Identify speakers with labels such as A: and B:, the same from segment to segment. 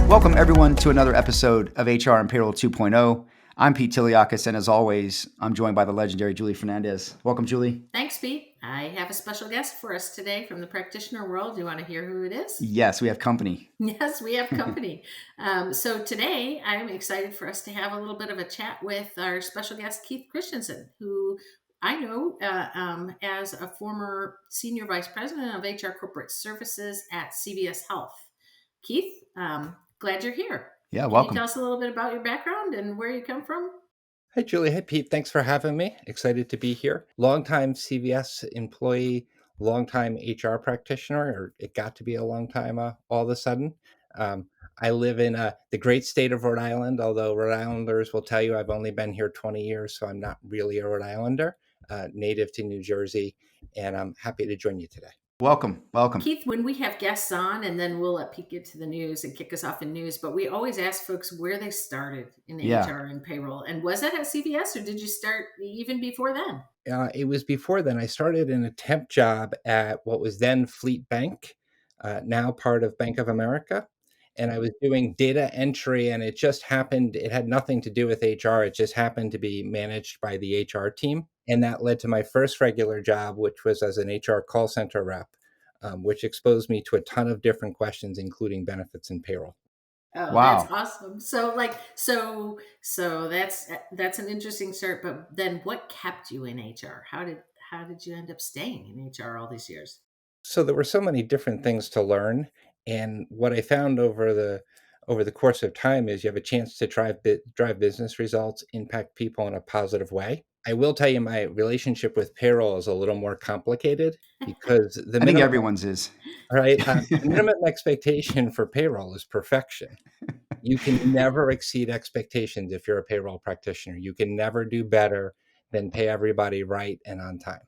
A: Welcome, everyone, to another episode of HR and Payroll 2.0. I'm Pete Tiliakis, and as always, I'm joined by the legendary Julie Fernandez. Welcome, Julie.
B: Thanks, Pete. I have a special guest for us today from the practitioner world. Do you want to hear who it is?
A: Yes, we have company.
B: Yes, we have company. So today I'm excited for us to have a little bit of a chat with our special guest, Keith Christensen, who I know as a former senior vice president of HR corporate services at CVS Health. Keith, glad you're here.
A: Yeah,
B: Can you
A: welcome.
B: tell us a little bit about your background and where you come from?
C: Hi, Julie. Hi, Pete. Thanks for having me. Excited to be here. Longtime CVS employee, longtime HR practitioner, or it got to be a long time all of a sudden. I live in the great state of Rhode Island, although Rhode Islanders will tell you I've only been here 20 years, so I'm not really a Rhode Islander, native to New Jersey, and I'm happy to join you today.
A: Welcome.
B: Keith, when we have guests on, and then we'll let Pete get to the news and kick us off in news, but we always ask folks where they started in
A: Yeah.
B: HR and payroll. And was that at CVS or did you start even before then?
C: It was before then. I started in a temp job at what was then Fleet Bank, now part of Bank of America. And I was doing data entry, and it just happened, it had nothing to do with HR. It just happened to be managed by the HR team. And that led to my first regular job, which was as an HR call center rep, which exposed me to a ton of different questions, including benefits and payroll.
B: Oh, that's
A: Wow.
B: awesome. So that's an interesting start. But then what kept you in HR? How did you end up staying in HR all these years?
C: So there were so many different things to learn, and what I found over the course of time is you have a chance to drive business results, impact people in a positive way. I will tell you my relationship with payroll is a little more complicated because the
A: I think
C: minimum
A: everyone's is.
C: right the minimum expectation for payroll is perfection. You can never exceed expectations if you're a payroll practitioner. You can never do better than pay everybody right and on time.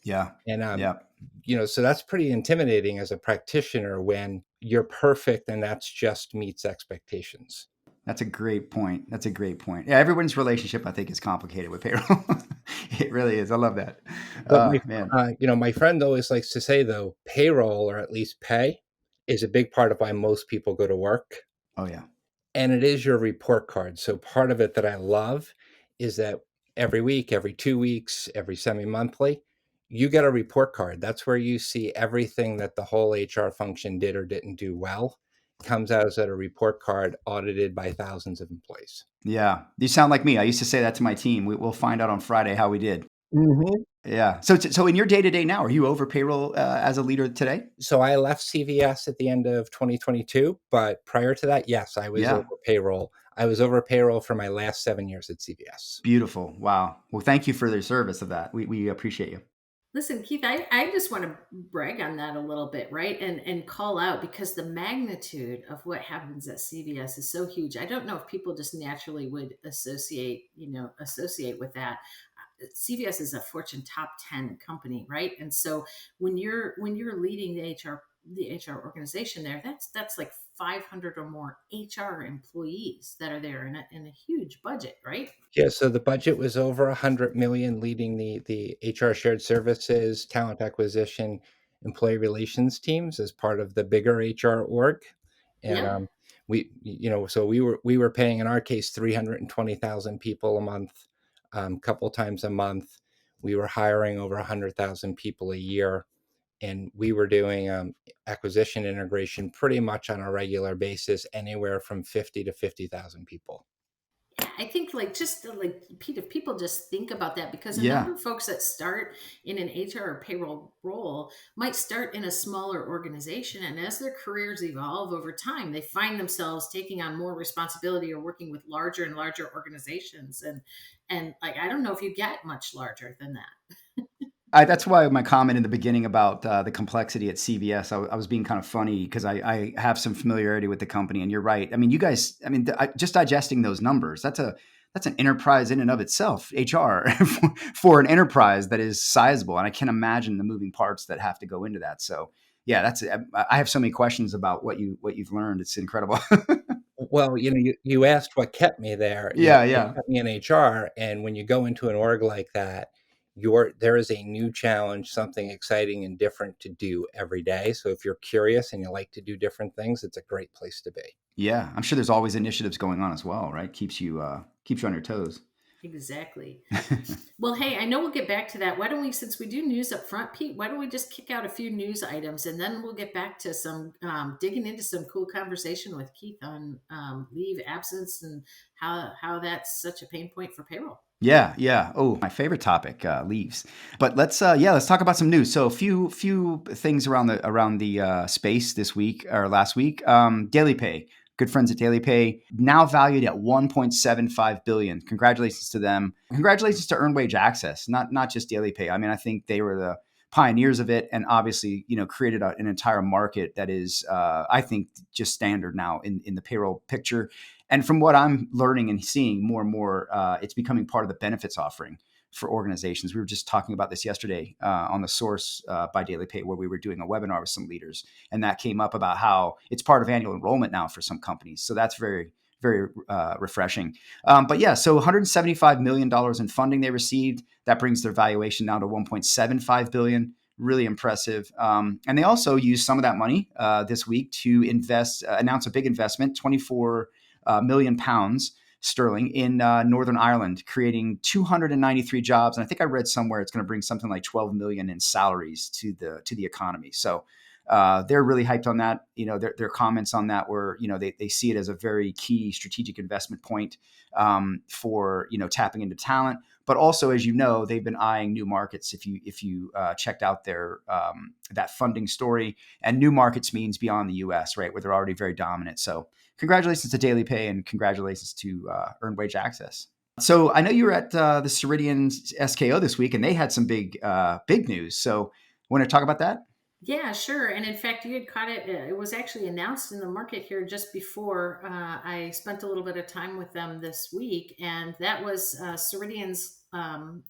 A: Yeah.
C: And
A: Yeah.
C: so that's pretty intimidating as a practitioner when you're perfect and that's just meets expectations.
A: That's a great point. Yeah, everyone's relationship, I think, is complicated with payroll. It really is. I love that.
C: But
A: Man.
C: my friend always likes to say though, payroll or at least pay is a big part of why most people go to work.
A: Oh, yeah.
C: And it is your report card. So part of it that I love is that every week, every 2 weeks, every semi-monthly, you get a report card. That's where you see everything that the whole HR function did or didn't do well. Comes out as a report card audited by thousands of employees.
A: Yeah. You sound like me. I used to say that to my team. We'll find out on Friday how we did.
C: Mhm.
A: Yeah. So in your day to day now, are you over payroll as a leader today?
C: So I left CVS at the end of 2022, but prior to that, yes, I was over
A: Yeah.
C: payroll. I was over payroll for my last 7 years at CVS.
A: Beautiful. Wow. Well, thank you for the service of that. We appreciate you.
B: Listen, Keith, I just want to brag on that a little bit, right? And call out because the magnitude of what happens at CVS is so huge. I don't know if people just naturally would associate with that. CVS is a Fortune top 10 company, right? And so when you're leading the HR organization there, that's like 500 or more HR employees that are there in a huge budget, right?
C: Yeah, so the budget was over 100 million, leading the HR shared services, talent acquisition, employee relations teams as part of the bigger HR org. And
B: Yeah.
C: so we were paying in our case 320,000 people a month, couple times a month. We were hiring over 100,000 people a year, and we were doing acquisition integration pretty much on a regular basis, anywhere from 50 to 50,000 people.
B: I think like Pete, if people just think about that, because a
A: Yeah.
B: number of folks that start in an HR or payroll role might start in a smaller organization, and as their careers evolve over time, they find themselves taking on more responsibility or working with larger and larger organizations, and like I don't know if you get much larger than that.
A: That's why my comment in the beginning about the complexity at CVS, I was being kind of funny because I have some familiarity with the company, and you're right. I mean, you guys, I mean, just digesting those numbers, that's an enterprise in and of itself, HR, for an enterprise that is sizable. And I can imagine the moving parts that have to go into that. So yeah, I have so many questions about what you've learned. It's incredible.
C: Well, you asked what kept me there.
A: Yeah,
C: What
A: yeah.
C: kept me in HR, and when you go into an org like that, there is a new challenge, something exciting and different to do every day. So if you're curious and you like to do different things, it's a great place to be.
A: Yeah, I'm sure there's always initiatives going on as well, right? Keeps you on your toes.
B: Exactly. Well, hey, I know we'll get back to that. Why don't we, since we do news up front, Pete, why don't we just kick out a few news items and then we'll get back to some digging into some cool conversation with Keith on leave, absence, and how that's such a pain point for payroll.
A: Yeah, yeah. Oh, my favorite topic, leaves. But let's talk about some news. So a few things around the space this week or last week. Daily Pay, good friends at Daily Pay, now valued at 1.75 billion. Congratulations to them. Congratulations to Earned Wage Access, not just Daily Pay. I mean, I think they were the pioneers of it, and obviously, created an entire market that is, I think, just standard now in the payroll picture. And from what I'm learning and seeing more and more, it's becoming part of the benefits offering for organizations. We were just talking about this yesterday on the Source by Daily Pay, where we were doing a webinar with some leaders, and that came up about how it's part of annual enrollment now for some companies. So that's very, very refreshing. But yeah, so $175 million in funding they received. That brings their valuation now to 1.75 billion. Really impressive. And they also used some of that money this week to announce a big investment, 24 million pounds sterling in Northern Ireland, creating 293 jobs. And I think I read somewhere it's going to bring something like 12 million in salaries to the economy. So they're really hyped on that. Their comments on that were, they see it as a very key strategic investment point for tapping into talent. But also, as you know, they've been eyeing new markets. If you checked out their that funding story, and new markets means beyond the U.S., right, where they're already very dominant. So congratulations to Daily Pay and congratulations to Earned Wage Access. So I know you were at the Ceridian SKO this week, and they had some big news. So want to talk about that?
B: Yeah, sure. And in fact, you had caught it. It was actually announced in the market here just before I spent a little bit of time with them this week. And that was Ceridian's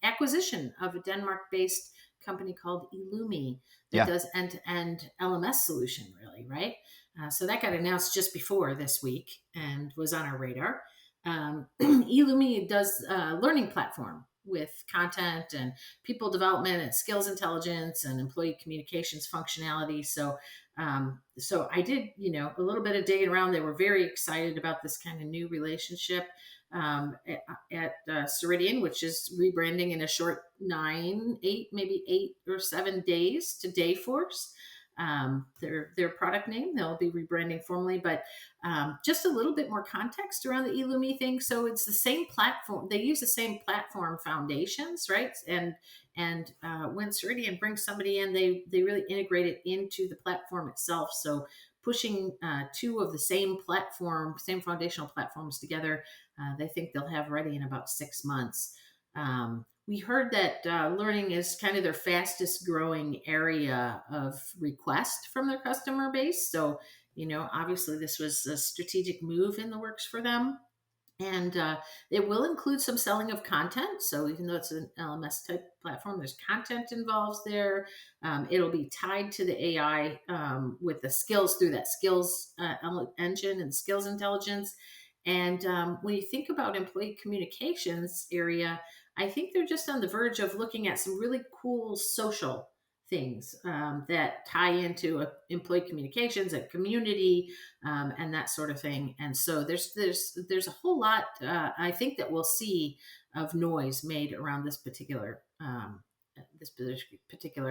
B: acquisition of a Denmark based company called Illumi that
A: Yeah.
B: does end to end LMS solution, really, right? So that got announced just before this week and was on our radar. Illumi does a learning platform with content and people development and skills intelligence and employee communications functionality. So I did, a little bit of digging around. They were very excited about this kind of new relationship at Ceridian, which is rebranding in a short 8 or 7 days to Dayforce. Their product name. They'll be rebranding formally, but just a little bit more context around the Illumi thing. So it's the same platform. They use the same platform foundations, right? And when Ceridian brings somebody in, they really integrate it into the platform itself. So pushing two of the same foundational platforms together, they think they'll have ready in about 6 months. We heard that learning is kind of their fastest growing area of request from their customer base. So, obviously this was a strategic move in the works for them. And it will include some selling of content. So even though it's an LMS type platform, there's content involved there. It'll be tied to the AI with the skills through that skills engine and skills intelligence. And when you think about employee communications area, I think they're just on the verge of looking at some really cool social things that tie into employee communications and community and that sort of thing. And so there's a whole lot I think that we'll see of noise made around this particular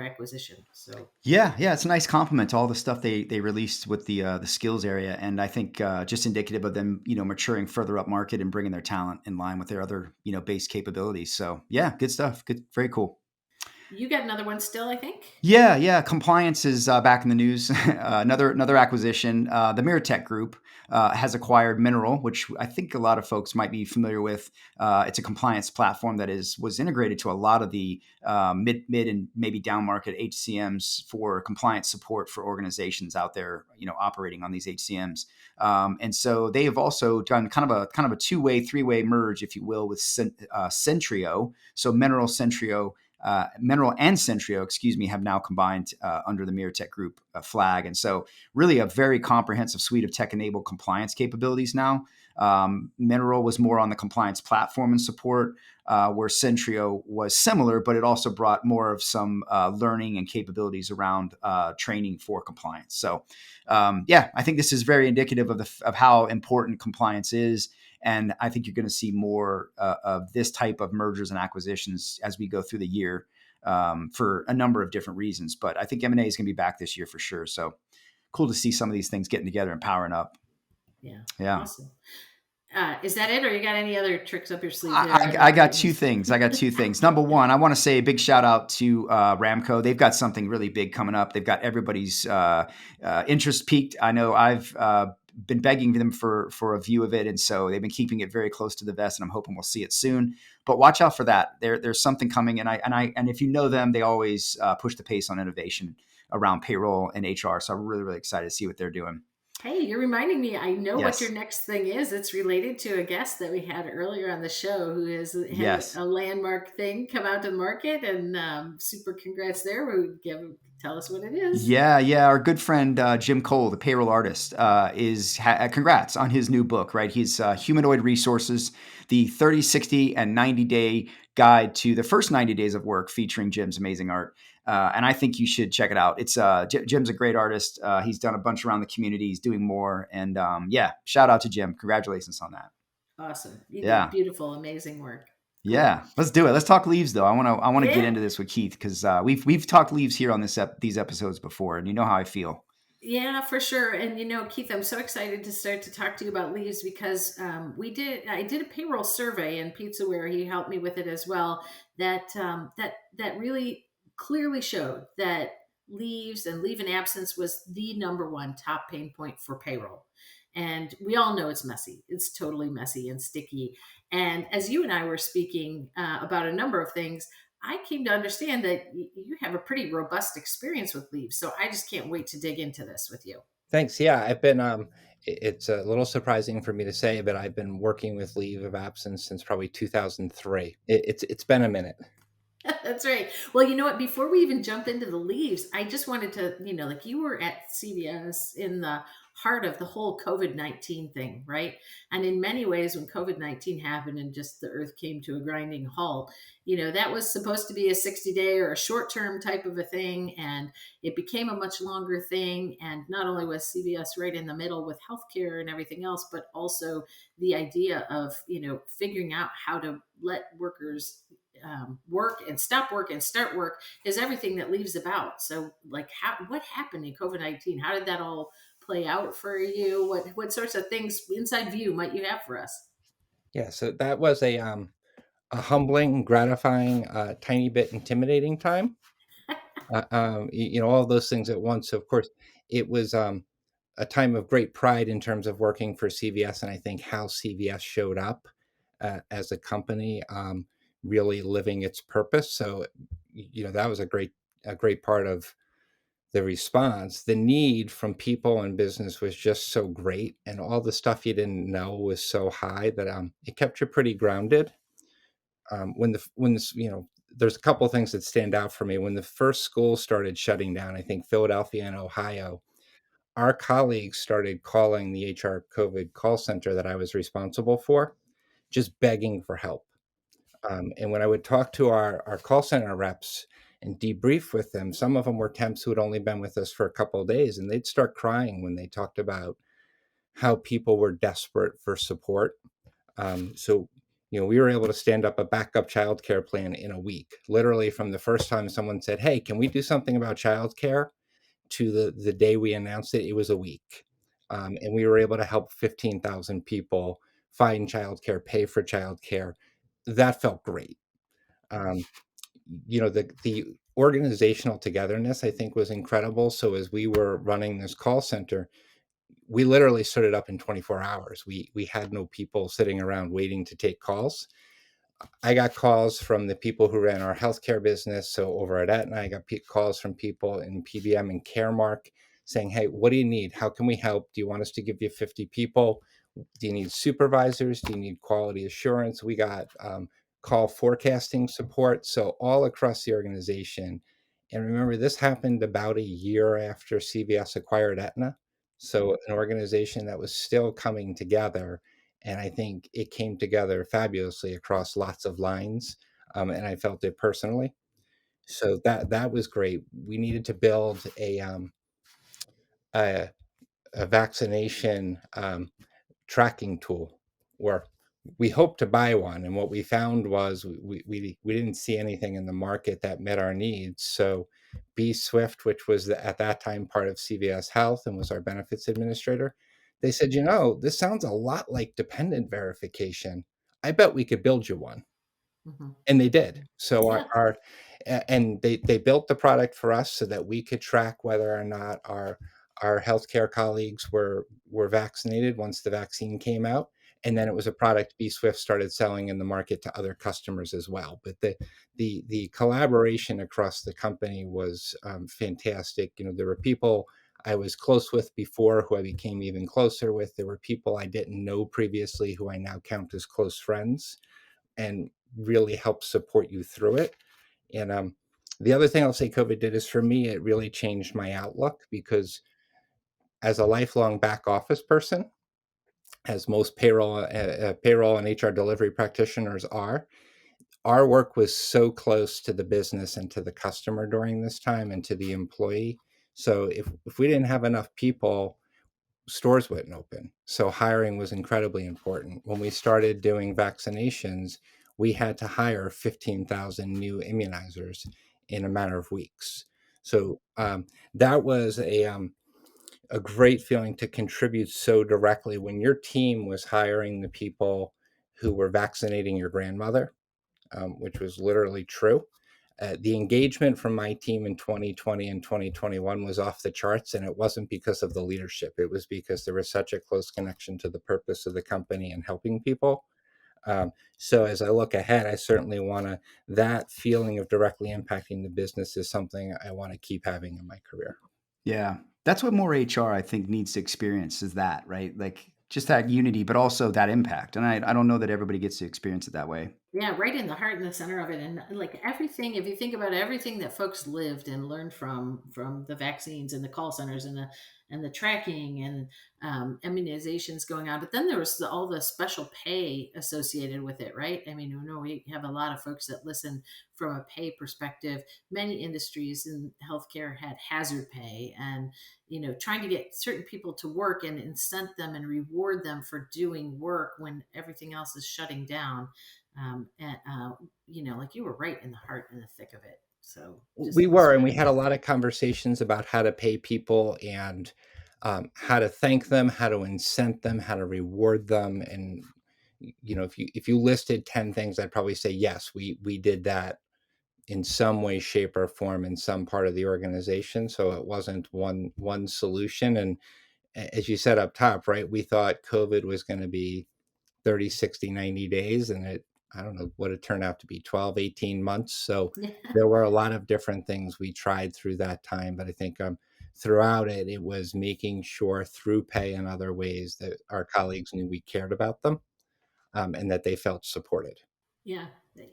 B: acquisition. So
A: Yeah, yeah, it's a nice compliment to all the stuff they released with the skills area, and I think just indicative of them, maturing further up market and bringing their talent in line with their other, base capabilities. So yeah, good stuff. Good, very cool.
B: you got another one still, I think.
A: Yeah, yeah. Compliance is back in the news. Another acquisition. The Miratech Group has acquired Mineral, which I think a lot of folks might be familiar with. It's a compliance platform that was integrated to a lot of the mid and maybe down market HCMs for compliance support for organizations out there, operating on these HCMs. And so they have also done kind of a two-way, three-way merge, if you will, with Centrio. So Mineral Centrio. Mineral and Centrio, excuse me, have now combined under the Miratech Group flag. And so really a very comprehensive suite of tech-enabled compliance capabilities now. Mineral was more on the compliance platform and support, where Centrio was similar, but it also brought more of some learning and capabilities around training for compliance. So I think this is very indicative of how important compliance is. And I think you're going to see more of this type of mergers and acquisitions as we go through the year for a number of different reasons. But I think M&A is going to be back this year for sure. So cool to see some of these things getting together and powering up.
B: Yeah.
A: Yeah.
B: Awesome. Is that it, or you got any other tricks up your sleeve there?
A: I got two things. Number one, I want to say a big shout out to Ramco. They've got something really big coming up. They've got everybody's interest peaked. I know I've been begging them for a view of it, and so they've been keeping it very close to the vest, and I'm hoping we'll see it soon. But watch out for that. There's something coming, and if you know them, they always push the pace on innovation around payroll and HR. So I'm really, really excited to see what they're doing.
B: Hey, you're reminding me. I know
A: Yes.
B: what your next thing is. It's related to a guest that we had earlier on the show who has had
A: Yes.
B: a landmark thing come out to market, and super congrats there. Tell us what it is.
A: Yeah. Our good friend Jim Cole, the payroll artist, congrats on his new book. Right, he's Humanoid Resources, the 30, 60, and 90-day guide to the first 90 days of work, featuring Jim's amazing art. And I think you should check it out. It's Jim's a great artist. He's done a bunch around the community. He's doing more. And shout out to Jim. Congratulations on that.
B: Awesome. You did beautiful, amazing work.
A: Yeah, cool. Let's do it. Let's talk leaves, though. I want to get into this with Keith because we've talked leaves here on these episodes before, and you know how I feel.
B: Yeah, for sure. And Keith, I'm so excited to start to talk to you about leaves because I did a payroll survey, and Pizzaware, he helped me with it as well. That really clearly showed that leaves and leave and absence was the number one top pain point for payroll. And we all know it's messy. It's totally messy and sticky. And as you and I were speaking about a number of things, I came to understand that you have a pretty robust experience with leaves. So I just can't wait to dig into this with you.
C: Thanks. Yeah, I've been, it's a little surprising for me to say, but I've been working with leave of absence since probably 2003. It's been a minute.
B: That's right. Well, you know what? Before we even jump into the leaves, I just wanted to, like you were at CVS in the heart of the whole COVID-19 thing, right? And in many ways, when COVID-19 happened and just the earth came to a grinding halt, that was supposed to be a 60-day or a short-term type of a thing. And it became a much longer thing. And not only was CVS right in the middle with healthcare and everything else, but also the idea of, figuring out how to let workers work and stop work and start work is everything that leaves about. So what happened in COVID-19? How did that all play out for you? What sorts of things, inside view, might you have for us?
C: Yeah, so that was a humbling, gratifying, tiny bit intimidating time. All of those things at once. So of course, it was a time of great pride in terms of working for CVS, and I think how CVS showed up as a company, really living its purpose. So, that was a great part of the response. The need from people and business was just so great, and all the stuff you didn't know was so high that it kept you pretty grounded. There's a couple of things that stand out for me. When the first schools started shutting down, I think Philadelphia and Ohio, our colleagues started calling the HR COVID call center that I was responsible for, just begging for help. And when I would talk to our call center reps and debrief with them, some of them were temps who had only been with us for a couple of days, and they'd start crying when they talked about how people were desperate for support. So we were able to stand up a backup childcare plan in a week, literally from the first time someone said, "Hey, can we do something about childcare?" to the day we announced it, it was a week. And we were able to help 15,000 people find childcare, pay for childcare. That felt great. The organizational togetherness, I think, was incredible. So as we were running this call center, we literally stood it up in 24 hours. We had no people sitting around waiting to take calls. I got calls from the people who ran our healthcare business. So over at Aetna, I got calls from people in PBM and Caremark saying, "Hey, what do you need? How can we help? Do you want us to give you 50 people? Do you need supervisors? Do you need quality assurance?" We got call forecasting support. So all across the organization. And remember, this happened about a year after CVS acquired Aetna. So an organization that was still coming together. And I think it came together fabulously across lots of lines. And I felt it personally. So that was great. We needed to build a, a vaccination tracking tool, or we hoped to buy one. And what we found was we didn't see anything in the market that met our needs. So B Swift, which was at that time part of CVS Health and was our benefits administrator, they said, this sounds a lot like dependent verification. I bet we could build you one.
B: Mhm.
C: And they did. So
B: Yeah.
C: and they built the product for us so that we could track whether or not our healthcare colleagues were vaccinated once the vaccine came out. And then it was a product B Swift started selling in the market to other customers as well. But the collaboration across the company was fantastic. There were people I was close with before who I became even closer with. There were people I didn't know previously who I now count as close friends and really help support you through it. And the other thing I'll say COVID did is, for me, it really changed my outlook, because as a lifelong back office person, as most payroll and HR delivery practitioners are, our work was so close to the business and to the customer during this time, and to the employee. So if we didn't have enough people, stores wouldn't open. So hiring was incredibly important. When we started doing vaccinations, we had to hire 15,000 new immunizers in a matter of weeks. So that was a great feeling to contribute so directly when your team was hiring the people who were vaccinating your grandmother, which was literally true. The engagement from my team in 2020 and 2021 was off the charts, and it wasn't because of the leadership. It was because there was such a close connection to the purpose of the company and helping people. So as I look ahead, I certainly want to, that feeling of directly impacting the business is something I want to keep having in my career.
A: Yeah. That's what more HR I think needs to experience, is that, right? Like just that unity, but also that impact. And I don't know that everybody gets to experience it that way.
B: Yeah, right in the heart and the center of it. And like everything, if you think about everything that folks lived and learned from the vaccines and the call centers and the tracking and immunizations going on, but then there was all the special pay associated with it, right? I mean, we have a lot of folks that listen from a pay perspective. Many industries in healthcare had hazard pay, and trying to get certain people to work and incent them and reward them for doing work when everything else is shutting down. And like you were right in the heart and the thick of it. So just
C: We
B: was
C: were, and we had a lot of conversations about how to pay people, and how to thank them, how to incent them, how to reward them. And if you listed 10 things, I'd probably say yes, we did that in some way, shape, or form in some part of the organization. So it wasn't one solution. And as you said up top, right, we thought COVID was going to be 30, 60, 90 days, and I don't know what it turned out to be, 12, 18 months. So
B: yeah.
C: there were a lot of different things we tried through that time. But I think throughout it was making sure through pay and other ways that our colleagues knew we cared about them, and that they felt supported.
B: Yeah.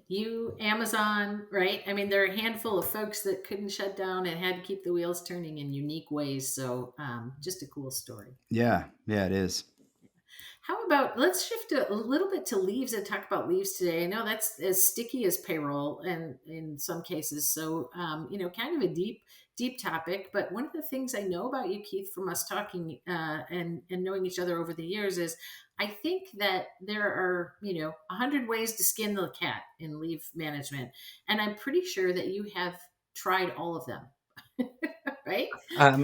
B: You, Amazon, right? I mean, there are a handful of folks that couldn't shut down and had to keep the wheels turning in unique ways. So just a cool story.
A: Yeah. Yeah, it is.
B: How about let's shift a little bit to leaves and talk about leaves today. I know that's as sticky as payroll, and in some cases, so kind of a deep topic. But one of the things I know about you, Keith, from us talking and knowing each other over the years is, I think that there are 100 ways to skin the cat in leave management, and I'm pretty sure that you have tried all of them, right?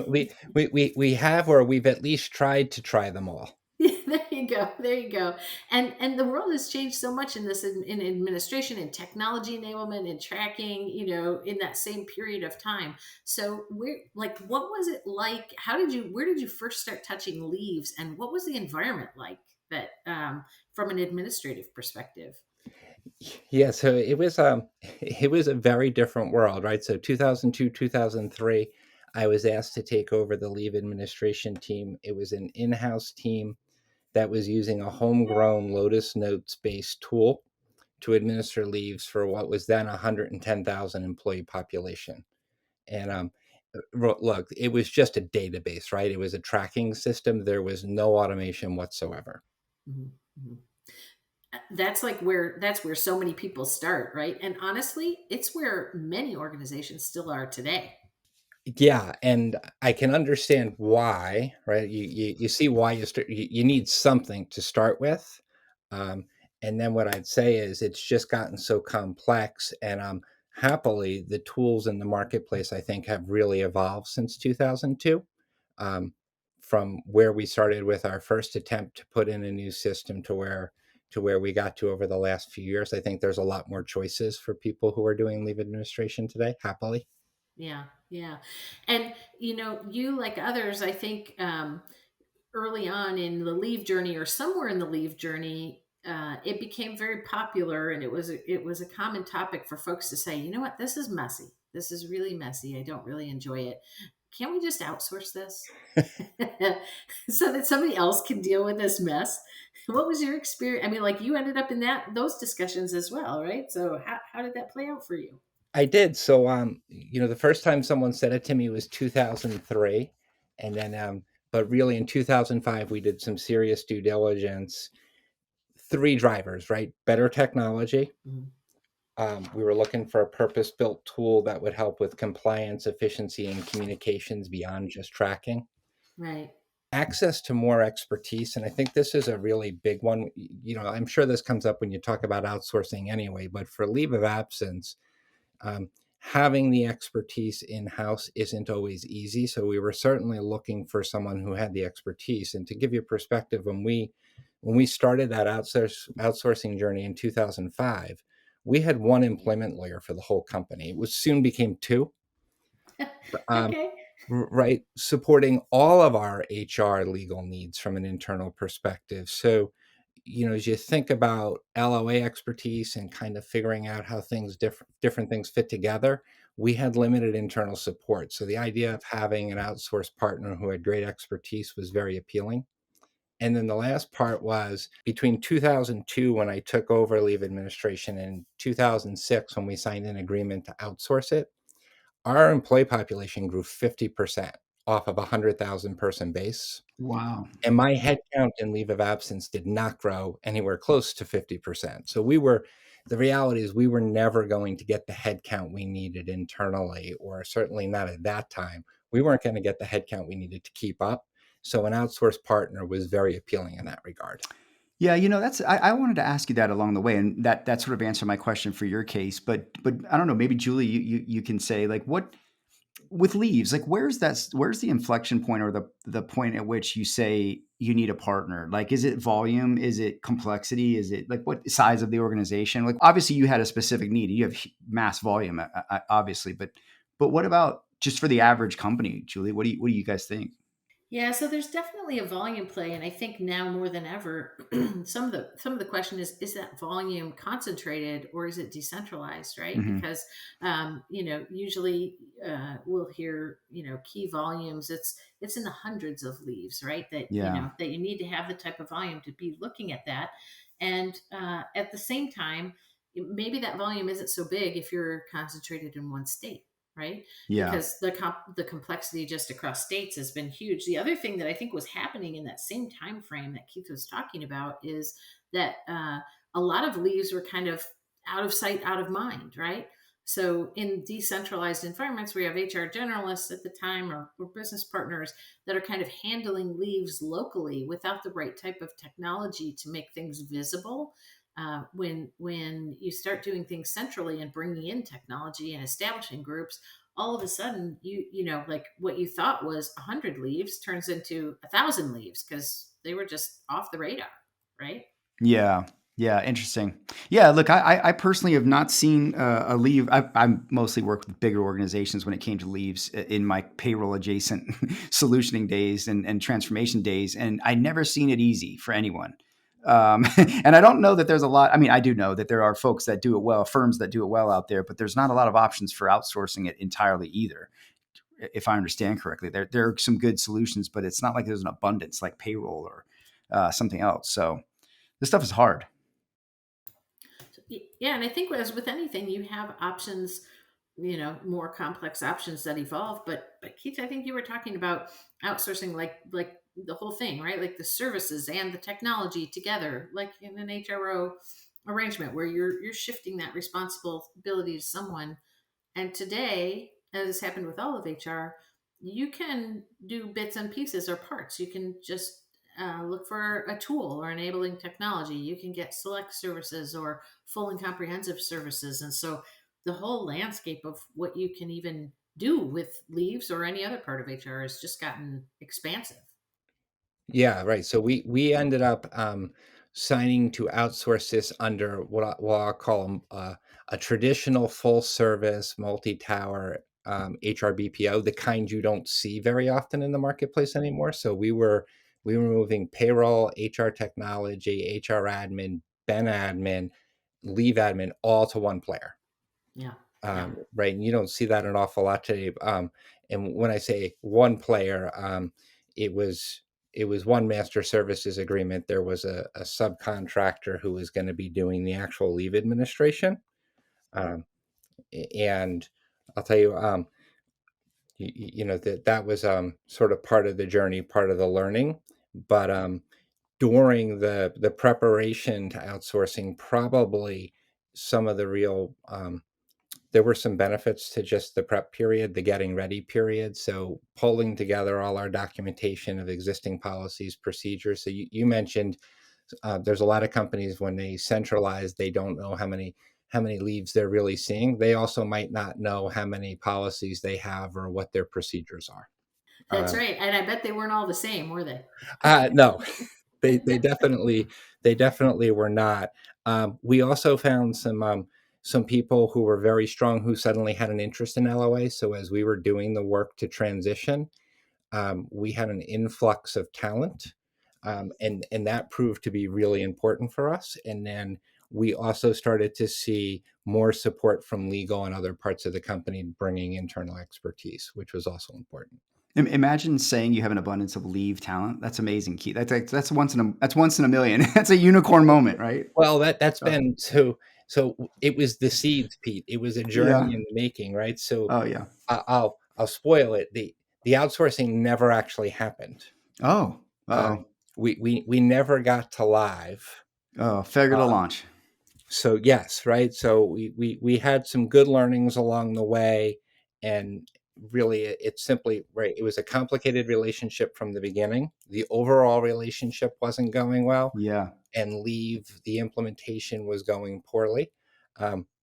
C: We have, or we've at least tried to try them all.
B: There you go. There you go. And the world has changed so much in this in administration and technology enablement and tracking, in that same period of time. So what was it like? Where did you first start touching leaves, and what was the environment like that from an administrative perspective?
C: Yeah, so it was it was a very different world, right? So 2002, 2003, I was asked to take over the leave administration team. It was an in-house team that was using a homegrown Lotus Notes based tool to administer leaves for what was then 110,000 employee population. And look, it was just a database, right? It was a tracking system. There was no automation whatsoever.
B: Mhm, mhm. That's where so many people start, right? And honestly, it's where many organizations still are today.
C: Yeah, and I can understand why, right? You see why you need something to start with. Um, and then what I'd say is it's just gotten so complex, and happily the tools in the marketplace I think have really evolved since 2002. Um, from where we started with our first attempt to put in a new system to where we got to over the last few years, I think there's a lot more choices for people who are doing leave administration today, happily.
B: Yeah, yeah. And you like others, I think early on in the leave journey or somewhere in the leave journey, it became very popular, and it was a common topic for folks to say, you know what, this is messy. This is really messy. I don't really enjoy it. Can't we just outsource this so that somebody else can deal with this mess? What was your experience? I mean, like you ended up in those discussions as well, right? So how did that play out for you?
C: I did. So, the first time someone said it to me was 2003. And then, but really in 2005, we did some serious due diligence. Three drivers, right? Better technology.
B: Mhm.
C: We were looking for a purpose built tool that would help with compliance, efficiency, and communications beyond just tracking.
B: Right.
C: Access to more expertise. And I think this is a really big one. I'm sure this comes up when you talk about outsourcing anyway, but for leave of absence, um, having the expertise in house isn't always easy. So we were certainly looking for someone who had the expertise. And to give you perspective, when we started that outsourcing journey in 2005, we had one employment lawyer for the whole company. It was soon became two. Um,
B: Okay.
C: right, supporting all of our HR legal needs from an internal perspective. So, as you think about LOA expertise and kind of figuring out how different things fit together, we had limited internal support. So the idea of having an outsourced partner who had great expertise was very appealing. And then the last part was between 2002, when I took over leave administration, and 2006, when we signed an agreement to outsource it, our employee population grew 50% off of a 100,000 person base.
A: Wow.
C: And my headcount in leave of absence did not grow anywhere close to 50%. So the reality is we were never going to get the headcount we needed internally, or certainly not at that time. We weren't going to get the headcount we needed to keep up. So an outsourced partner was very appealing in that regard.
A: Yeah, that's I wanted to ask you that along the way, and that sort of answered my question for your case. But I don't know, maybe Julie, you can say like what with leaves, like where's the inflection point or the point at which you say you need a partner? Like, is it volume? Is it complexity? Is it like what size of the organization? Like, obviously you had a specific need. You have mass volume, obviously, but what about just for the average company, Julie? What do you guys think?
B: Yeah, so there's definitely a volume play, and I think now more than ever, some of the question is that volume concentrated or is it decentralized, right?
A: Hmm.
B: Because usually we'll hear key volumes. It's in the hundreds of leaves, right? That
A: Yeah,
B: that you need to have the type of volume to be looking at that, and at the same time, maybe that volume isn't so big if you're concentrated in one state, right?
A: yeah,
B: Because the complexity just across states has been huge. The other thing that I think was happening in that same time frame that Keith was talking about is that a lot of leaves were kind of out of sight, out of mind, right? So in decentralized environments, we have HR generalists at the time or business partners that are kind of handling leaves locally without the right type of technology to make things visible. When you start doing things centrally and bringing in technology and establishing groups, all of a sudden like what you thought was 100 leaves turns into 1,000 leaves because they were just off the radar, right?
A: yeah, yeah. Interesting. Yeah, look, I personally have not seen a leave. I mostly worked with bigger organizations when it came to leaves in my payroll adjacent solutioning days and transformation days, and I never seen it easy for anyone. And I don't know that there's a lot. I mean, I do know that there are folks that do it well, firms that do it well out there, but there's not a lot of options for outsourcing it entirely either. If I understand correctly, there are some good solutions, but it's not like there's an abundance like payroll or something else. So this stuff is hard.
B: Yeah, and I think as with anything, you have options, more complex options that evolve. But Keith, I think you were talking about outsourcing, like the whole thing, right? Like the services and the technology together, like in an HRO arrangement where you're shifting that responsibility to someone. And today, as has happened with all of HR, you can do bits and pieces or parts. You can just look for a tool or enabling technology. You can get select services or full and comprehensive services. And so the whole landscape of what you can even do with leaves or any other part of HR has just gotten expansive.
C: Yeah, right. So we ended up signing to outsource this under what I'll call a traditional full service multi tower HR BPO, the kind you don't see very often in the marketplace anymore. So we were moving payroll, HR technology, HR admin, Ben admin, leave admin, all to one player.
B: Yeah. Yeah.
C: Right, and you don't see that an awful lot today. And when I say one player, it was it was one master services agreement. There was a subcontractor who was going to be doing the actual leave administration. Um, and I'll tell you, you know that was sort of part of the journey, part of the learning. But during the preparation to outsourcing, probably some of the real there were some benefits to just the prep period, the getting ready period. So pulling together all our documentation of existing policies, procedures. So you mentioned there's a lot of companies when they centralize, they don't know how many leaves they're really seeing. They also might not know how many policies they have or what their procedures are.
B: That's
C: Uh,
B: right. And I bet they weren't all the same, were they?
C: no, they definitely were not. We also found some people who were very strong who suddenly had an interest in LOA. So as we were doing the work to transition, we had an influx of talent, and that proved to be really important for us. And then we also started to see more support from legal and other parts of the company bringing internal expertise, which was also important.
A: Imagine saying you have an abundance of leave talent. That's amazing, Keith. That's once in a million. That's a unicorn moment, right?
C: Well, that's
A: Oh,
C: been so it was the seeds, Pete. It was a
A: yeah.
C: journey in the making, right? So
A: Oh, yeah.
C: I'll spoil it. The outsourcing never actually happened.
A: Oh. Oh.
C: We never got to live.
A: Oh. Failure to
C: Uh,
A: launch.
C: so yes, right. So we had some good learnings along the way, and really it's simply right. It was a complicated relationship from the beginning. The overall relationship wasn't going well,
A: Yeah.
C: and leave the implementation was going poorly.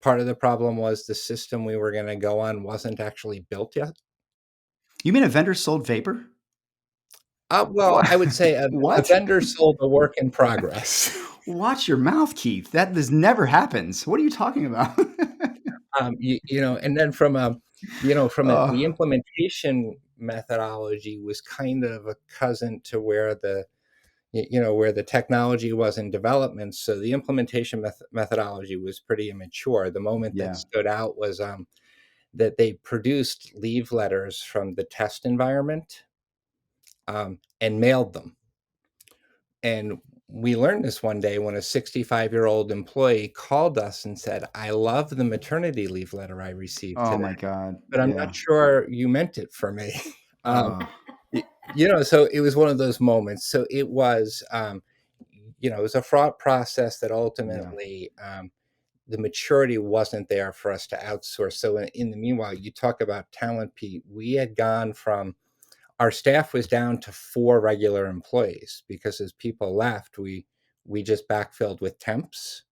C: Part of the problem was the system we were going to go on wasn't actually built yet.
A: You mean a vendor sold vapor?
C: Well,
A: What?
C: I would say a
A: What?
C: vendor sold a work in progress.
A: Watch your mouth, Keith. This never happens. What are you talking about?
C: And then from the
A: Oh,
C: implementation methodology was kind of a cousin to where where the technology was in development. So the implementation methodology was pretty immature. The moment that
A: yeah.
C: stood out was that they produced leave letters from the test environment, and mailed them. And we learned this one day when a 65-year-old employee called us and said, "I love the maternity leave letter I received
A: Oh
C: today,
A: my God.
C: but I'm not
A: Yeah.
C: sure you meant it for me." um,
A: Oh,
C: so it was one of those moments. So it was a fraught process that
A: yeah.
C: ultimately the maturity wasn't there for us to outsource. So in the meanwhile, you talk about talent, Pete. We had gone from our staff was down to 4 regular employees because as people left, we just backfilled with temps.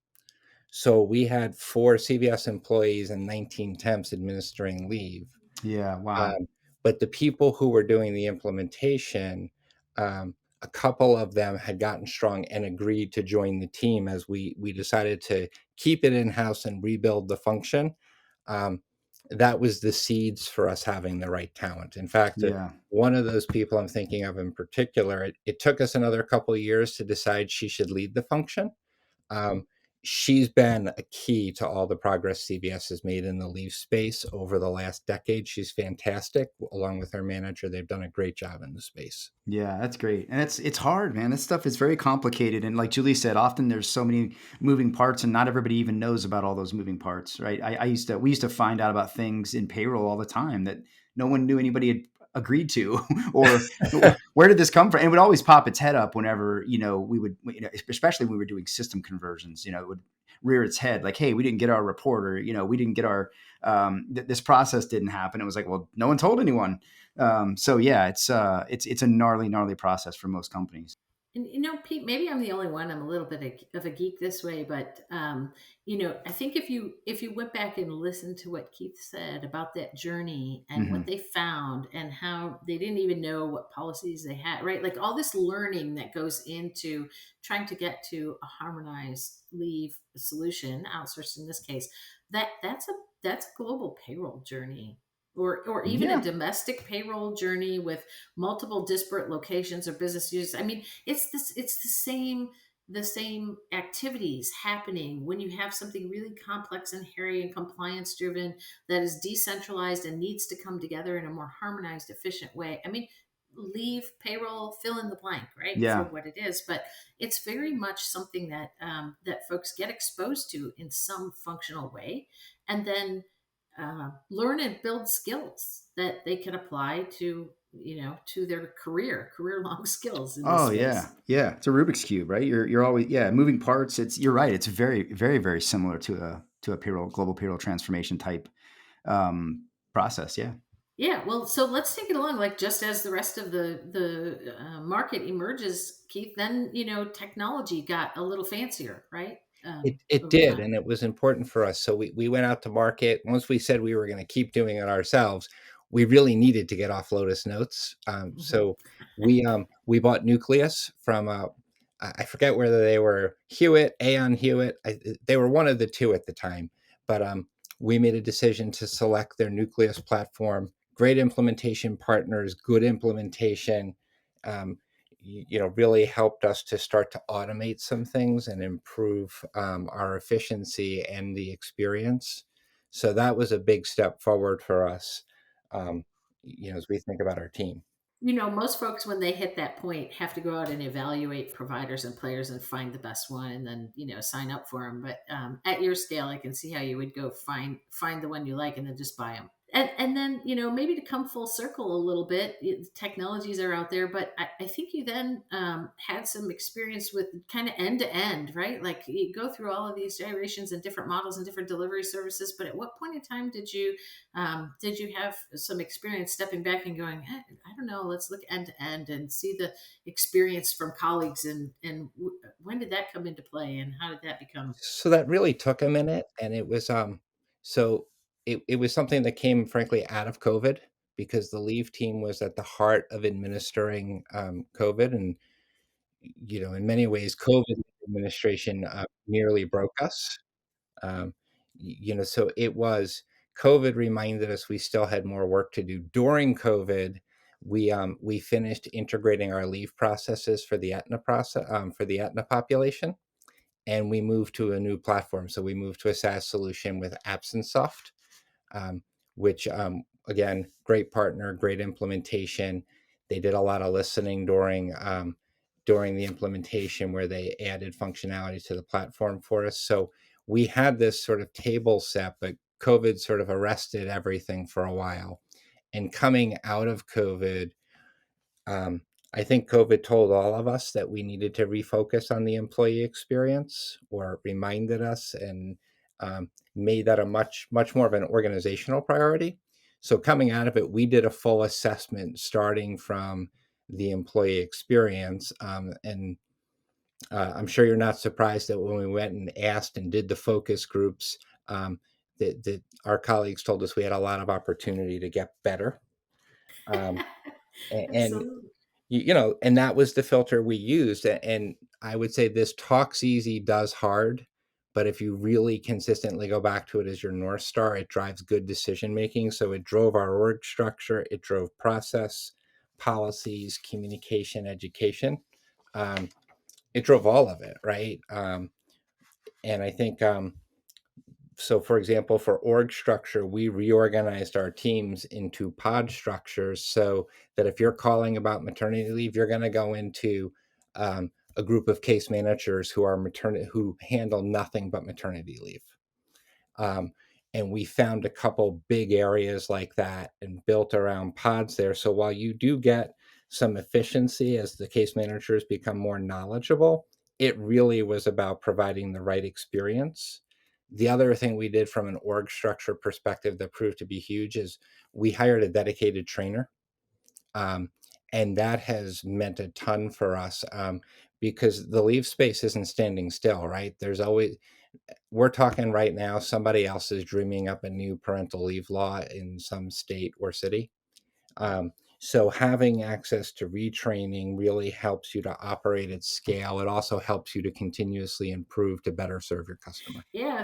C: So we had 4 CVS employees and 19 temps administering leave.
A: Yeah. Wow.
C: Um, but the people who were doing the implementation, a couple of them had gotten strong and agreed to join the team as we decided to keep it in house and rebuild the function. Um, that was the seeds for us having the right talent. In fact,
A: Yeah.
C: one of those people I'm thinking of in particular, it took us another couple of years to decide she should lead the function. Um, she's been a key to all the progress CVS has made in the leave space over the last decade. She's fantastic. Along with her manager, they've done a great job in the space.
A: Yeah, that's great. And it's hard, man. This stuff is very complicated. And like Julie said, often there's so many moving parts and not everybody even knows about all those moving parts, right? We used to find out about things in payroll all the time that no one knew anybody had agreed to, or where did this come from? And it would always pop its head up whenever, we would, especially when we were doing system conversions, it would rear its head like, hey, we didn't get our report, or, we didn't get our, this process didn't happen. It was like, well, no one told anyone. So yeah, it's a gnarly process for most companies.
B: And Pete, maybe I'm the only one. I'm a little bit of a geek this way, but I think if you went back and listened to what Keith said about that journey and what
A: Hmm.
B: they found and how they didn't even know what policies they had, right? Like all this learning that goes into trying to get to a harmonized leave solution, outsourced in this case, that's a global payroll journey. Or even a
A: Yeah.
B: domestic payroll journey with multiple disparate locations or business users. I mean, it's the same activities happening when you have something really complex and hairy and compliance driven that is decentralized and needs to come together in a more harmonized, efficient way. I mean, leave, payroll, fill in the blank, right, for
A: Yeah.
B: what it is. But it's very much something that folks get exposed to in some functional way, and then learn and build skills that they can apply to their career long skills in this
A: Oh yeah.
B: space.
A: Yeah. It's a Rubik's cube, right? You're always, yeah, moving parts. You're right. It's very similar to a global payroll transformation type process. Yeah.
B: Yeah, well, so let's take it along. Like just as the rest of the market emerges, Keith, then technology got a little fancier, right?
C: It
B: Over
C: did,
B: time.
C: and it was important for us. So we went out to market. Once we said we were going to keep doing it ourselves, we really needed to get off Lotus Notes.
B: Mhm.
C: So we bought Nucleus from I forget whether they were Hewitt, Aon Hewitt. They were one of the two at the time, but we made a decision to select their Nucleus platform. Great implementation partners, good implementation. Um, really helped us to start to automate some things and improve our efficiency and the experience. So that was a big step forward for us, um, as we think about our team.
B: Most folks, when they hit that point, have to go out and evaluate providers and players and find the best one, and then sign up for them. But at your scale, I can see how you would go find the one you like and then just buy them. And then maybe to come full circle a little bit, technologies are out there, but I think you then had some experience with kind of end to end, right? Like you go through all of these gyrations and different models and different delivery services. But at what point in time did you have some experience stepping back and going, I don't know, let's look end to end and see the experience from colleagues, and when did that come into play and how did that become?
C: So that really took a minute, and it was so it was something that came frankly out of COVID, because the leave team was at the heart of administering COVID, and in many ways, COVID administration nearly broke us. Um, so it was COVID reminded us we still had more work to do. During COVID, we finished integrating our leave processes for the Aetna process for the Aetna population, and we moved to a new platform. So we moved to a SaaS solution with AbsenceSoft, um, which again, great partner, great implementation. They did a lot of listening during the implementation, where they added functionality to the platform for us. So we had this sort of table set, but COVID sort of arrested everything for a while. And coming out of COVID, um, I think COVID told all of us that we needed to refocus on the employee experience, or reminded us, and made that a much more of an organizational priority. So coming out of it, we did a full assessment starting from the employee experience, and I'm sure you're not surprised that when we went and asked and did the focus groups, that our colleagues told us we had a lot of opportunity to get better. Um, and
B: Absolutely.
C: and that was the filter we used. And I would say this talks easy, does hard, but if you really consistently go back to it as your North Star, it drives good decision making. So it drove our org structure, it drove process, policies, communication, education. Um, it drove all of it, right? And I think so. For example, for org structure, we reorganized our teams into pod structures so that if you're calling about maternity leave, you're going to go into a group of case managers who are maternity who handle nothing but maternity leave. Um, and we found a couple big areas like that and built around pods there. So while you do get some efficiency as the case managers become more knowledgeable, it really was about providing the right experience. The other thing we did from an org structure perspective that proved to be huge is we hired a dedicated trainer. Um, and that has meant a ton for us, because the leave space isn't standing still, right? There's always, we're talking right now, somebody else is dreaming up a new parental leave law in some state or city. So having access to retraining really helps you to operate at scale. It also helps you to continuously improve to better serve your customer.
B: Yeah,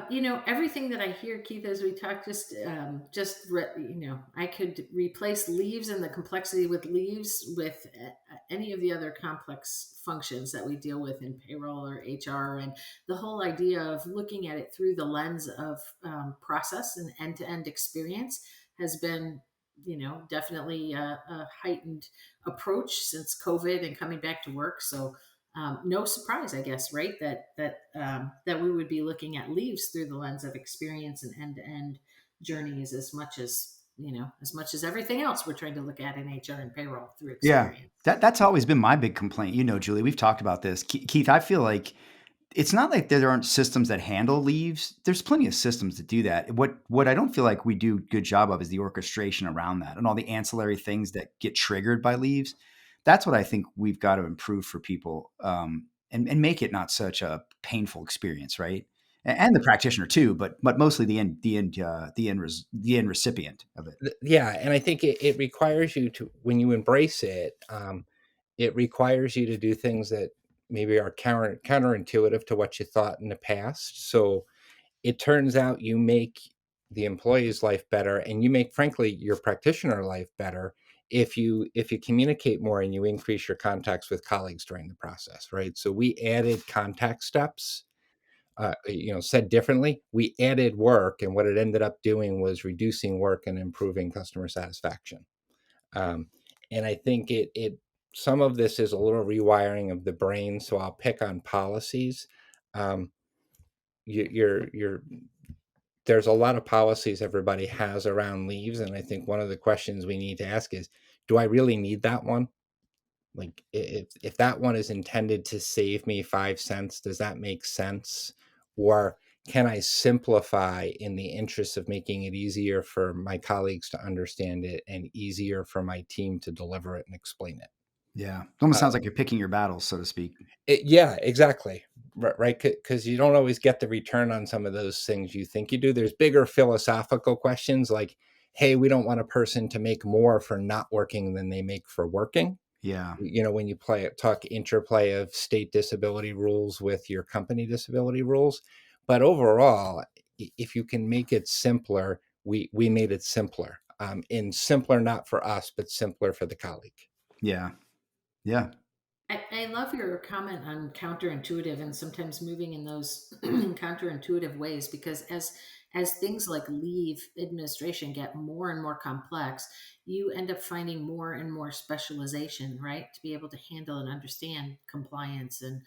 B: you know, everything that I hear, Keith, as we talk, you know, I could replace leaves and the complexity with leaves with any of the other complex functions that we deal with in payroll or HR, and the whole idea of looking at it through the lens of process and end-to-end experience has been, you know, definitely a heightened approach since COVID and coming back to work. So no surprise, I guess, right? That we would be looking at leaves through the lens of experience and end-to-end journeys as much as, you know, as much as everything else we're trying to look at in HR and payroll through
A: Yeah.
B: experience.
A: That's always been my big complaint. You know, Julie, we've talked about this. Keith, I feel like it's not like there aren't systems that handle leaves. There's plenty of systems that do that. What I don't feel like we do a good job of is the orchestration around that and all the ancillary things that get triggered by leaves. That's what I think we've got to improve for people, and make it not such a painful experience, right? And the practitioner too, but mostly the end recipient of it.
C: Yeah, and I think it requires you to, when you embrace it, it requires you to do things that maybe are counterintuitive to what you thought in the past. So it turns out you make the employee's life better, and you make, frankly, your practitioner life better if you communicate more and you increase your contacts with colleagues during the process, right? So we added contact steps. Said differently, we added work, and what it ended up doing was reducing work and improving customer satisfaction. Um, and I think it some of this is a little rewiring of the brain. So I'll pick on policies. Um, you're there's a lot of policies everybody has around leaves, and I think one of the questions we need to ask is, do I really need that one? Like, if that one is intended to save me 5 cents, does that make sense? Or can I simplify in the interest of making it easier for my colleagues to understand it and easier for my team to deliver it and explain it?
A: Yeah, it almost
C: Uh,
A: sounds like you're picking your battles, so to speak.
C: yeah, exactly. Right, because you don't always get the return on some of those things you think you do. There's bigger philosophical questions like, hey, we don't want a person to make more for not working than they make for working.
A: Yeah,
C: When you talk interplay of state disability rules with your company disability rules. But overall, if you can make it simpler, we made it simpler, and simpler not for us but simpler for the colleague.
A: yeah, yeah,
B: I love your comment on counterintuitive and sometimes moving in those counterintuitive ways, because as things like leave administration get more and more complex, you end up finding more and more specialization, right? To be able to handle and understand compliance and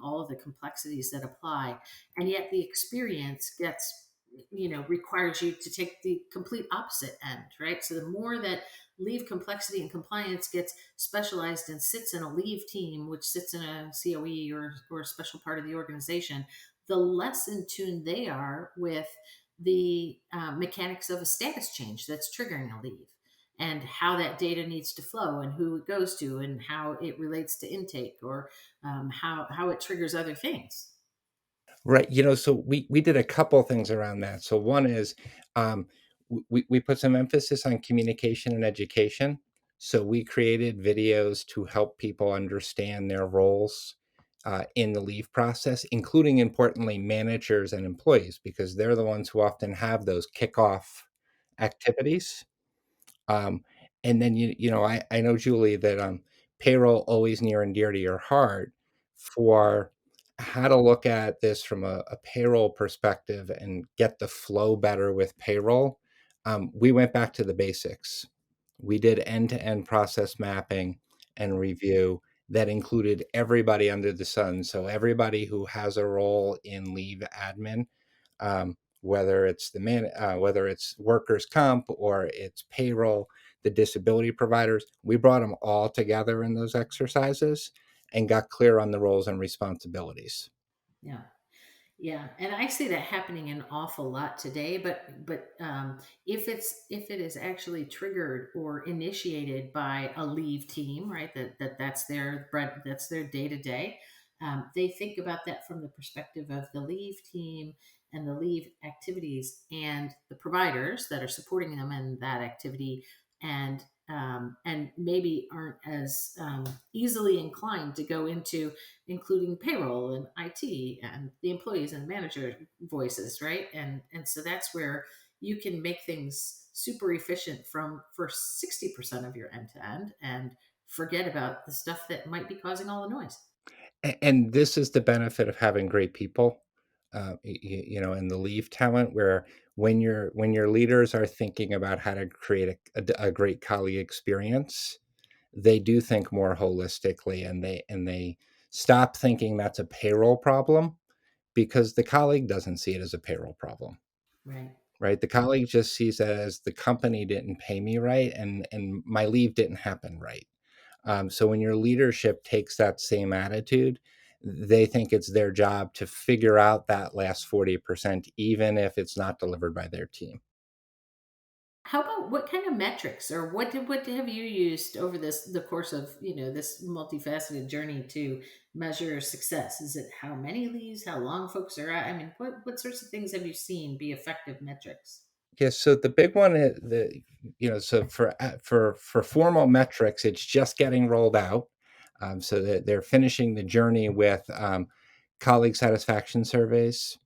B: all of the complexities that apply. And yet the experience gets, you know, requires you to take the complete opposite end, right? So the more that leave complexity and compliance gets specialized and sits in a leave team, which sits in a COE or a special part of the organization, the less in tune they are with the mechanics of a status change that's triggering a leave and how that data needs to flow and who it goes to and how it relates to intake or how it triggers other things.
C: Right. So we did a couple things around that. So one is, um, we put some emphasis on communication and education. So we created videos to help people understand their roles in the leave process, including, importantly, managers and employees, because they're the ones who often have those kickoff activities. Um, and then I know, Julie, that payroll always near and dear to your heart. For how to look at this from a payroll perspective and get the flow better with payroll, we went back to the basics. We did end-to-end process mapping and review that included everybody under the sun. So everybody who has a role in leave admin, whether it's workers comp or it's payroll, the disability providers, we brought them all together in those exercises and got clear on the roles and responsibilities.
B: Yeah. Yeah, and I see that happening an awful lot today. But if it is actually triggered or initiated by a leave team, right? That's their bread, that's their day to day. They think about that from the perspective of the leave team and the leave activities and the providers that are supporting them in that activity, and maybe aren't as easily inclined to go into including payroll and IT and the employees and manager voices, right? And so that's where you can make things super efficient from for 60% of your end to end and forget about the stuff that might be causing all the noise.
C: And this is the benefit of having great people, in the leave talent, where when your leaders are thinking about how to create a great colleague experience, they do think more holistically, and they stop thinking that's a payroll problem because the colleague doesn't see it as a payroll problem,
B: Right.
C: right? The colleague just sees it as the company didn't pay me right, and my leave didn't happen right. So when your leadership takes that same attitude, they think it's their job to figure out that last 40%, even if it's not delivered by their team.
B: How about what kind of metrics or what have you used over the course of this multifaceted journey to measure success? Is it how many leaves, how long folks are at? I mean, what sorts of things have you seen be effective metrics?
C: Yeah, so the big one is so for formal metrics, it's just getting rolled out. So that they're finishing the journey with colleague satisfaction surveys,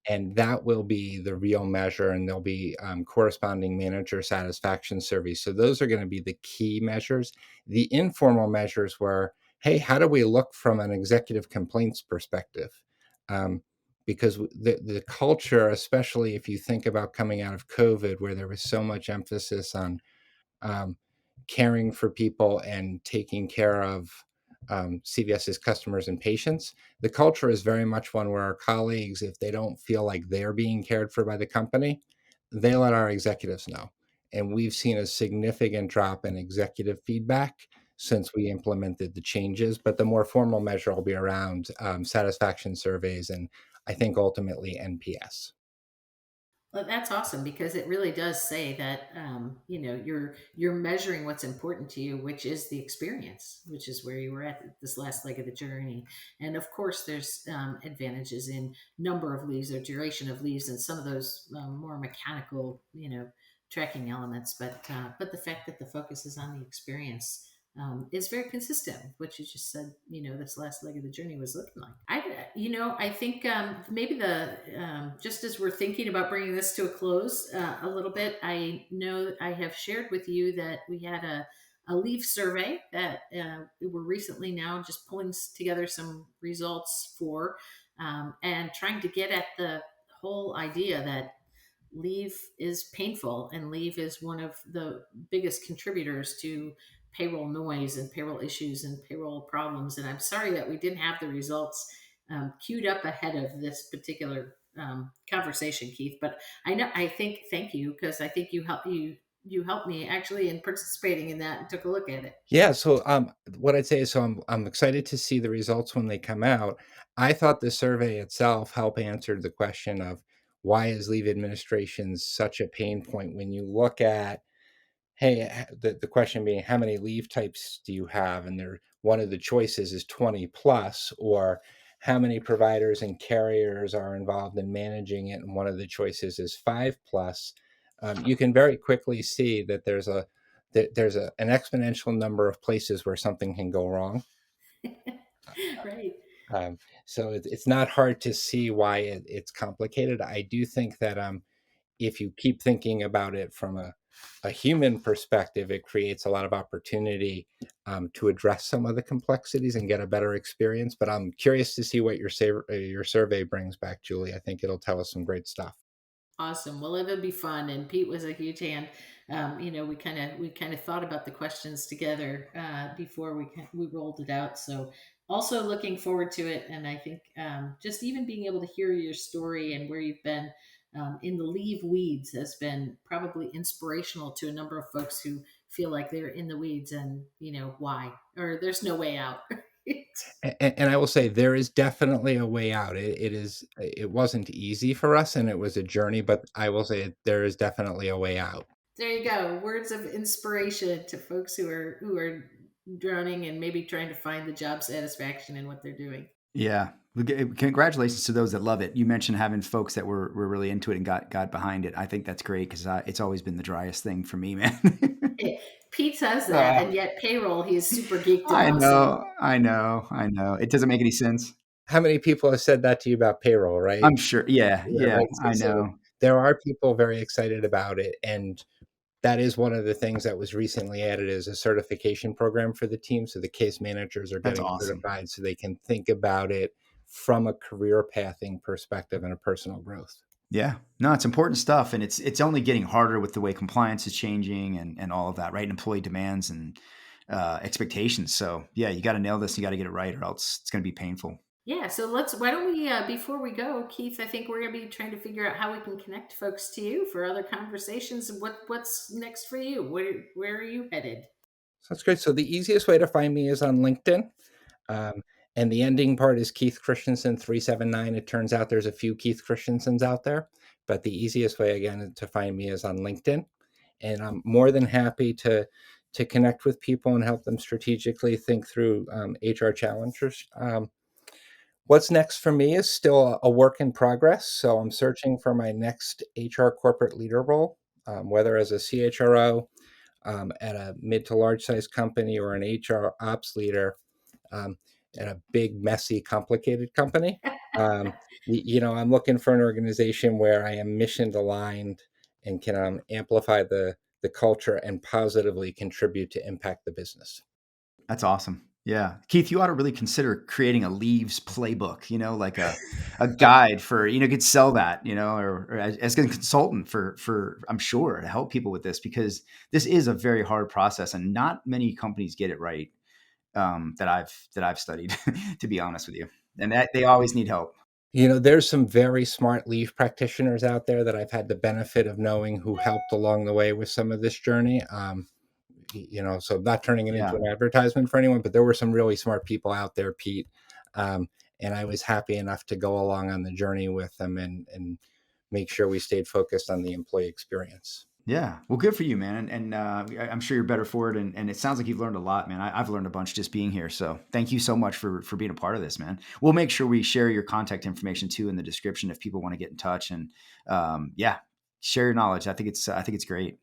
C: and that will be the real measure, and there'll be corresponding manager satisfaction surveys. So those are going to be the key measures. The informal measures were, hey, how do we look from an executive complaints perspective? um, because the culture, especially if you think about coming out of COVID, where there was so much emphasis on um, caring for people and taking care of CVS's customers and patients. The culture is very much one where our colleagues, if they don't feel like they're being cared for by the company, they let our executives know. And we've seen a significant drop in executive feedback since we implemented the changes. But the more formal measure will be around satisfaction surveys and I think ultimately NPS.
B: Well, that's awesome because it really does say that you're measuring what's important to you, which is the experience, which is where you were at this last leg of the journey. And of course, there's advantages in number of leaves or duration of leaves, and some of those more mechanical, tracking elements. But the fact that the focus is on the experience is very consistent with what you just said. This last leg of the journey was looking like. I think maybe the just as we're thinking about bringing this to a close a little bit, I know I have shared with you that we had a leaf survey that we were recently now just pulling together some results for, and trying to get at the whole idea that leave is painful and leave is one of the biggest contributors to payroll noise and payroll issues and payroll problems. And I'm sorry that we didn't have the results queued up ahead of this particular conversation, Keith. But I think, thank you, because I think you helped me actually in participating in that and took a look at it.
C: Yeah, so what I'd say is, so I'm excited to see the results when they come out. I thought the survey itself helped answer the question of why is leave administration such a pain point when you look at, hey, the question being how many leave types do you have? And there, one of the choices is 20 plus, or how many providers and carriers are involved in managing it, and one of the choices is 5 plus. You can very quickly see that an exponential number of places where something can go wrong.
B: Right.
C: So it's not hard to see why it's complicated. I do think that if you keep thinking about it from a human perspective, it creates a lot of opportunity to address some of the complexities and get a better experience. But I'm curious to see what your survey brings back, Julie. I think it'll tell us some great stuff.
B: Awesome. Well, it'll be fun. And Pete was a huge hand. We kind of thought about the questions together before we rolled it out. So also looking forward to it. And I think just even being able to hear your story and where you've been in the leave weeds has been probably inspirational to a number of folks who feel like they're in the weeds and why, or there's no way out.
C: And I will say there is definitely a way out. It wasn't easy for us, and it was a journey, but I will say there is definitely a way out.
B: There you go. Words of inspiration to folks who are drowning and maybe trying to find the job satisfaction in what they're doing.
A: Yeah. Congratulations to those that love it. You mentioned having folks that were really into it and got behind it. I think that's great because it's always been the driest thing for me, man.
B: Eh, Pete says that,
A: Uh,
B: and yet payroll he's super geeked
A: I
B: about. So
A: know, I know, I know. It doesn't make any sense.
C: How many people have said that to you about payroll, right?
A: I'm sure. Yeah,
C: Yeah,
A: yeah,
C: right.
A: I
C: So
A: know.
C: there are people very excited about it, and that is one of the things that was recently added as a certification program for the team. So the case managers are
A: That's
C: getting
A: awesome.
C: certified so they can think about it from a career pathing perspective and a personal growth.
A: Yeah. No, it's important stuff, and it's only getting harder with the way compliance is changing and all of that, right? And employee demands and expectations. So yeah, you got to nail this. You got to get it right, or else it's going to be painful.
B: yeah, so why don't we before we go, Keith, I think we're going to be trying to figure out how we can connect folks to you for other conversations. What's next for you? Where are you headed?
C: So that's great. So the easiest way to find me is on LinkedIn. Um, and the ending part is Keith Christensen 379. It turns out there's a few Keith Christensens out there, but the easiest way again to find me is on LinkedIn. And I'm more than happy to connect with people and help them strategically think through HR challenges. What's next for me is still a work in progress. So I'm searching for my next HR corporate leader role, whether as a CHRO at a mid to large size company or an HR ops leader um, at a big, messy, complicated company. Um, I'm looking for an organization where I am mission aligned and can amplify the culture and positively contribute to impact the business.
A: That's awesome. Yeah. Keith, you ought to really consider creating a leaves playbook, like a guide for, could sell that, or as a consultant for, I'm sure, to help people with this, because this is a very hard process and not many companies get it right. That I've studied, to be honest with you, and that they always need help.
C: There's some very smart leave practitioners out there that I've had the benefit of knowing who helped along the way with some of this journey. So I'm not turning it into
A: Yeah.
C: an advertisement for anyone, but there were some really smart people out there, Pete. Um, and I was happy enough to go along on the journey with them and make sure we stayed focused on the employee experience.
A: Yeah. Well, good for you, man. And I'm sure you're better for it. And it sounds like you've learned a lot, man. I've learned a bunch just being here. So thank you so much for being a part of this, man. We'll make sure we share your contact information too in the description if people want to get in touch. And yeah, share your knowledge. I think it's great.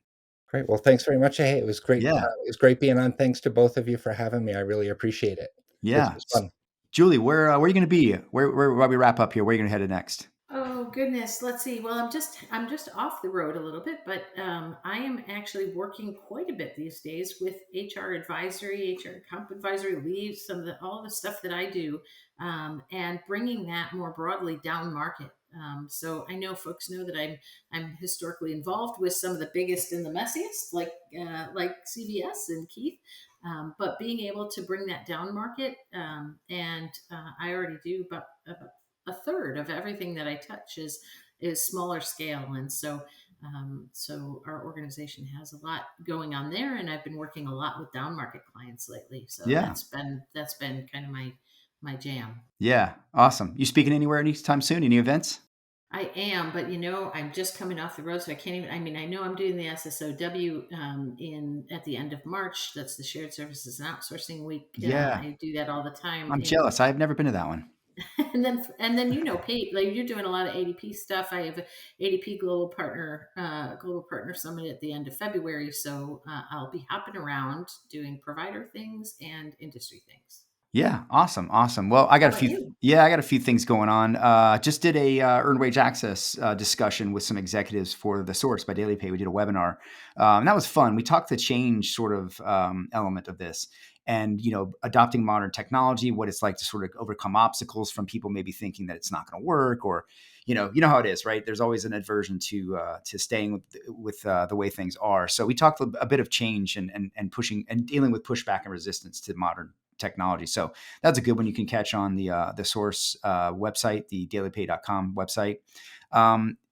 C: Great. Well, thanks very much. Hey, it was great.
A: Yeah.
C: It was great being on. Thanks to both of you for having me. I really appreciate it. This
A: Yeah.
C: was fun.
A: Julie, where are you going to be? While we wrap up here, where are you going to head next?
B: Oh goodness, let's see. Well, I'm just off the road a little bit, but I am actually working quite a bit these days with HR advisory, HR comp advisory, leaves, all the stuff that I do, and bringing that more broadly down market. So I know folks know that I'm historically involved with some of the biggest and the messiest, like CVS and Keith. But being able to bring that down market, and I already do about a third of everything that I touch is smaller scale, and so our organization has a lot going on there, and I've been working a lot with down market clients lately. So
A: Yeah.
B: that's been kind of my jam.
A: Yeah. Awesome. You speaking anywhere anytime soon? Any events?
B: I am, but I'm just coming off the road, so I can't even. I mean, I know I'm doing the SSOW in at the end of March. That's the Shared Services and Outsourcing Week.
A: Yeah.
B: I do that all the time
A: I'm
B: in
A: jealous. I've never been to that one.
B: and then Pete, like you're doing a lot of ADP stuff. I have a ADP Global Partner Summit at the end of February, so I'll be hopping around doing provider things and industry things.
A: Yeah, awesome, awesome. Well, I got
B: How
A: a
B: about
A: few.
B: you?
A: Yeah, I got a few things going on. Just did a earned wage access discussion with some executives for the Source by Daily Pay. We did a webinar, and that was fun. We talked the change sort of element of this, and adopting modern technology, what it's like to sort of overcome obstacles from people maybe thinking that it's not going to work, or you know how it is, right? There's always an aversion to staying with the way things are. So we talked a bit of change and pushing and dealing with pushback and resistance to modern technology. So that's a good one you can catch on the Source website, the dailypay.com website.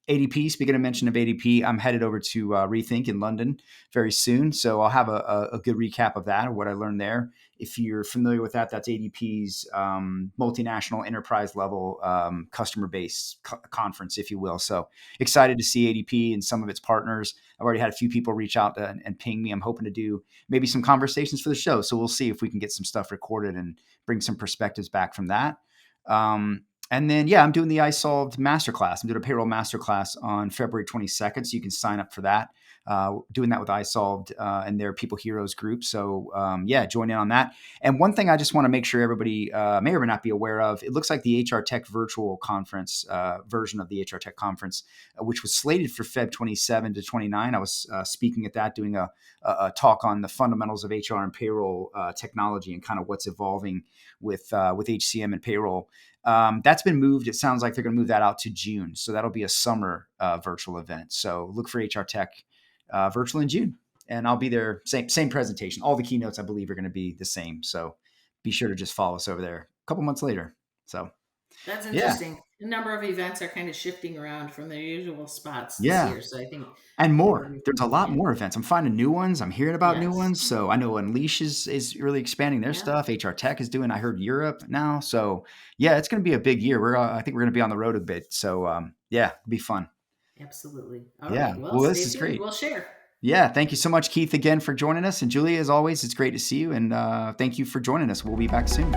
A: ADP, speaking of mention of ADP, I'm headed over to Rethink in London very soon. So I'll have a good recap of that, or what I learned there. If you're familiar with that, that's ADP's multinational enterprise level customer base conference, if you will. So excited to see ADP and some of its partners. I've already had a few people reach out and ping me. I'm hoping to do maybe some conversations for the show. So we'll see if we can get some stuff recorded and bring some perspectives back from that. And then, yeah, I'm doing the iSolved masterclass. I'm doing a payroll masterclass on February 22nd. So you can sign up for that. Doing that with iSolved and their People Heroes group. So yeah, join in on that. And one thing I just want to make sure everybody may or may not be aware of, it looks like the HR Tech virtual conference version of the HR Tech conference, which was slated for Feb 27 to 29. I was speaking at that, doing a talk on the fundamentals of HR and payroll technology and kind of what's evolving with HCM and payroll. That's been moved. It sounds like they're going to move that out to June. So that'll be a summer virtual event. So look for HR Tech virtual in June. And I'll be there. Same presentation. All the keynotes, I believe, are going to be the same. So be sure to just follow us over there a couple months later. So
B: That's
A: yeah,
B: interesting. The number of events are kind of shifting around from their usual spots this
A: yeah.
B: year. So I think
A: And
B: people are
A: more. There's a
B: rethinking
A: lot
B: it.
A: more events. I'm finding new ones. I'm hearing about new
B: Yes.
A: ones. So I know Unleash is really expanding their
B: Yeah,
A: stuff. HR Tech is doing. I heard Europe now. So yeah, it's going to be a big year. I think we're going to be on the road a bit. So yeah, it'll be fun.
B: absolutely. All
A: Yeah.
B: right. Well,
A: Well, this
B: stay
A: is
B: tuned.
A: great.
B: We'll share.
A: Yeah. Thank you so much, Keith, again for joining us. And Julia, as always, it's great to see you. And thank you for joining us. We'll be back soon.